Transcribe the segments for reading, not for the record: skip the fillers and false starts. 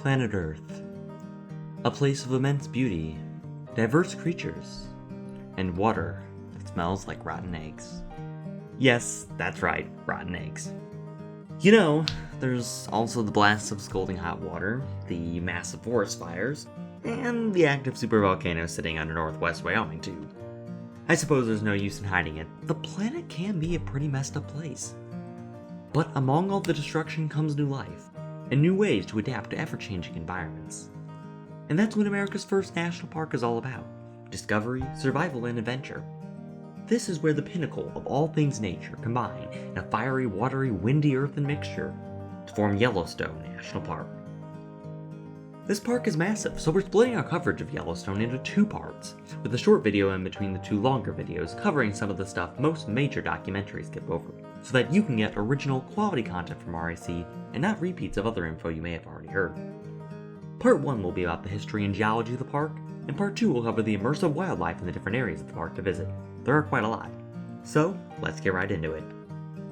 Planet Earth, a place of immense beauty, diverse creatures, and water that smells like rotten eggs. Yes, that's right, rotten eggs. You know, there's also the blasts of scalding hot water, the massive forest fires, and the active supervolcano sitting under northwest Wyoming too. I suppose there's no use in hiding it, the planet can be a pretty messed up place. But among all the destruction comes new life, and new ways to adapt to ever-changing environments. And that's what America's first national park is all about: discovery, survival, and adventure. This is where the pinnacle of all things nature combine in a fiery, watery, windy earthen mixture to form Yellowstone National Park. This park is massive, so we're splitting our coverage of Yellowstone into two parts, with a short video in between the two longer videos covering some of the stuff most major documentaries skip over, so that you can get original, quality content from RIC and not repeats of other info you may have already heard. Part 1 will be about the history and geology of the park, and Part 2 will cover the immersive wildlife in the different areas of the park to visit. There are quite a lot. So, let's get right into it.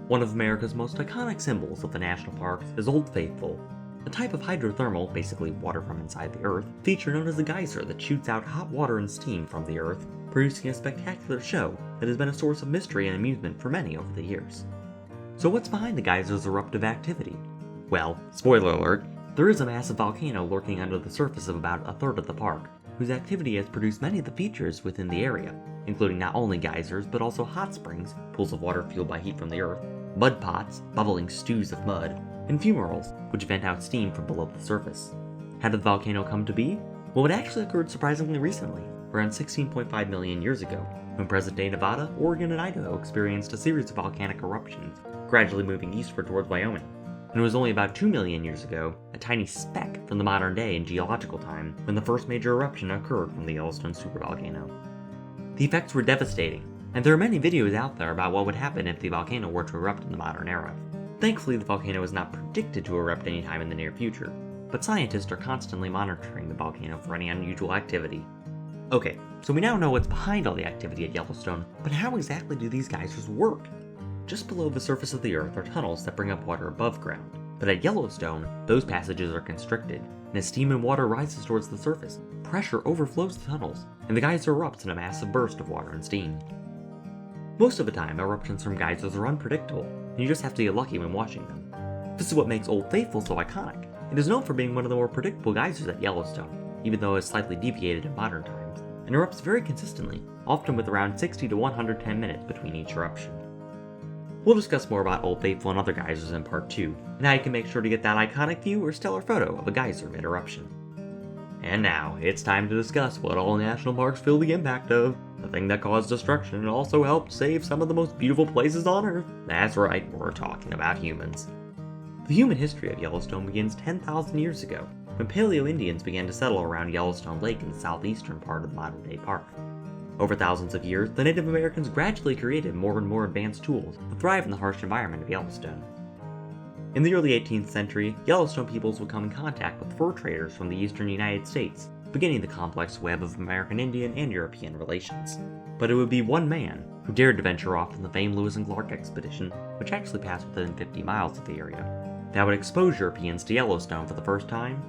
One of America's most iconic symbols of the national parks is Old Faithful, a type of hydrothermal, basically water from inside the earth, feature known as a geyser that shoots out hot water and steam from the earth, producing a spectacular show that has been a source of mystery and amusement for many over the years. So what's behind the geyser's eruptive activity? Well, spoiler alert, there is a massive volcano lurking under the surface of about a third of the park, whose activity has produced many of the features within the area, including not only geysers but also hot springs, pools of water fueled by heat from the earth, mud pots, bubbling stews of mud, and fumaroles, which vent out steam from below the surface. How did the volcano come to be? Well, it actually occurred surprisingly recently, around 16.5 million years ago, when present-day Nevada, Oregon, and Idaho experienced a series of volcanic eruptions, gradually moving eastward towards Wyoming. And it was only about 2 million years ago, a tiny speck from the modern day in geological time, when the first major eruption occurred from the Yellowstone supervolcano. The effects were devastating, and there are many videos out there about what would happen if the volcano were to erupt in the modern era. Thankfully, the volcano is not predicted to erupt anytime in the near future, but scientists are constantly monitoring the volcano for any unusual activity. Okay, so we now know what's behind all the activity at Yellowstone, but how exactly do these geysers work? Just below the surface of the earth are tunnels that bring up water above ground, but at Yellowstone, those passages are constricted, and as steam and water rises towards the surface, pressure overflows the tunnels, and the geyser erupts in a massive burst of water and steam. Most of the time, eruptions from geysers are unpredictable, and you just have to get lucky when watching them. This is what makes Old Faithful so iconic. It is known for being one of the more predictable geysers at Yellowstone, even though it is slightly deviated in modern times, and erupts very consistently, often with around 60 to 110 minutes between each eruption. We'll discuss more about Old Faithful and other geysers in Part 2, and how you can make sure to get that iconic view or stellar photo of a geyser mid-eruption. And now, it's time to discuss what all national parks feel the impact of, the thing that caused destruction and also helped save some of the most beautiful places on Earth. That's right, we're talking about humans. The human history of Yellowstone begins 10,000 years ago, when Paleo-Indians began to settle around Yellowstone Lake in the southeastern part of the modern-day park. Over thousands of years, the Native Americans gradually created more and more advanced tools to thrive in the harsh environment of Yellowstone. In the early 18th century, Yellowstone peoples would come in contact with fur traders from the eastern United States, beginning the complex web of American Indian and European relations. But it would be one man who dared to venture off in the famed Lewis and Clark expedition, which actually passed within 50 miles of the area, that would expose Europeans to Yellowstone for the first time: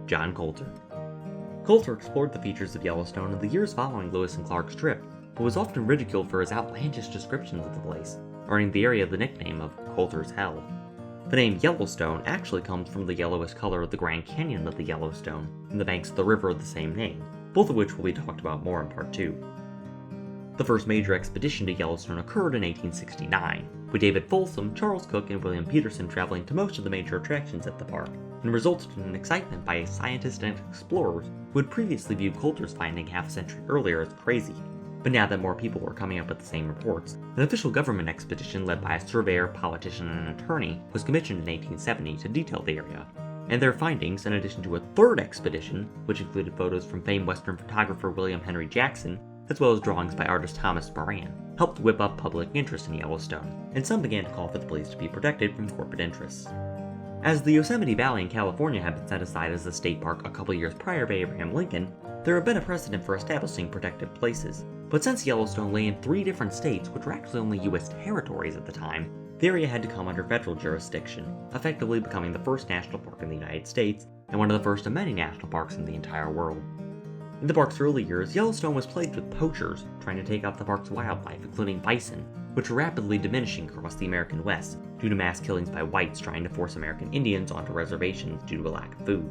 John Coulter. Coulter explored the features of Yellowstone in the years following Lewis and Clark's trip, but was often ridiculed for his outlandish descriptions of the place, earning the area the nickname of Coulter's Hell. The name Yellowstone actually comes from the yellowish color of the Grand Canyon of the Yellowstone and the banks of the river of the same name, both of which will be talked about more in Part 2. The first major expedition to Yellowstone occurred in 1869, with David Folsom, Charles Cook, and William Peterson traveling to most of the major attractions at the park, and resulted in an excitement by scientists and explorers who had previously viewed Coulter's finding half a century earlier as crazy. But now that more people were coming up with the same reports, an official government expedition led by a surveyor, politician, and an attorney was commissioned in 1870 to detail the area. And their findings, in addition to a third expedition, which included photos from famed Western photographer William Henry Jackson, as well as drawings by artist Thomas Moran, helped whip up public interest in Yellowstone, and some began to call for the place to be protected from corporate interests. As the Yosemite Valley in California had been set aside as a state park a couple years prior by Abraham Lincoln, there had been a precedent for establishing protected places. But since Yellowstone lay in 3 different states, which were actually only U.S. territories at the time, the area had to come under federal jurisdiction, effectively becoming the first national park in the United States, and one of the first of many national parks in the entire world. In the park's early years, Yellowstone was plagued with poachers trying to take out the park's wildlife, including bison, which were rapidly diminishing across the American West due to mass killings by whites trying to force American Indians onto reservations due to a lack of food.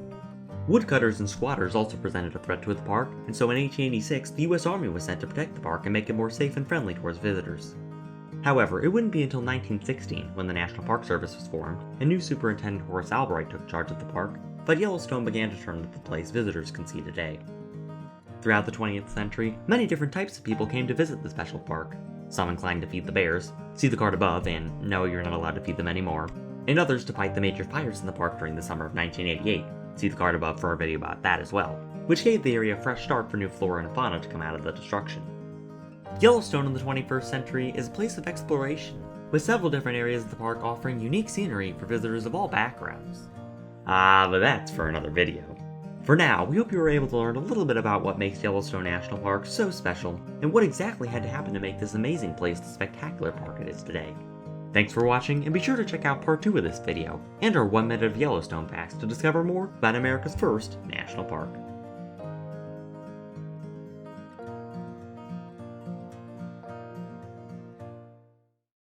Woodcutters and squatters also presented a threat to the park, and so in 1886, the US Army was sent to protect the park and make it more safe and friendly towards visitors. However, it wouldn't be until 1916, when the National Park Service was formed, and new Superintendent Horace Albright took charge of the park, that Yellowstone began to turn into the place visitors can see today. Throughout the 20th century, many different types of people came to visit the special park. Some inclined to feed the bears, see the card above, and no, you're not allowed to feed them anymore, and others to fight the major fires in the park during the summer of 1988, see the card above for a video about that as well, which gave the area a fresh start for new flora and fauna to come out of the destruction. Yellowstone in the 21st century is a place of exploration, with several different areas of the park offering unique scenery for visitors of all backgrounds. But that's for another video. For now, we hope you were able to learn a little bit about what makes Yellowstone National Park so special, and what exactly had to happen to make this amazing place the spectacular park it is today. Thanks for watching, and be sure to check out part 2 of this video, and our 1 minute of Yellowstone facts to discover more about America's first national park.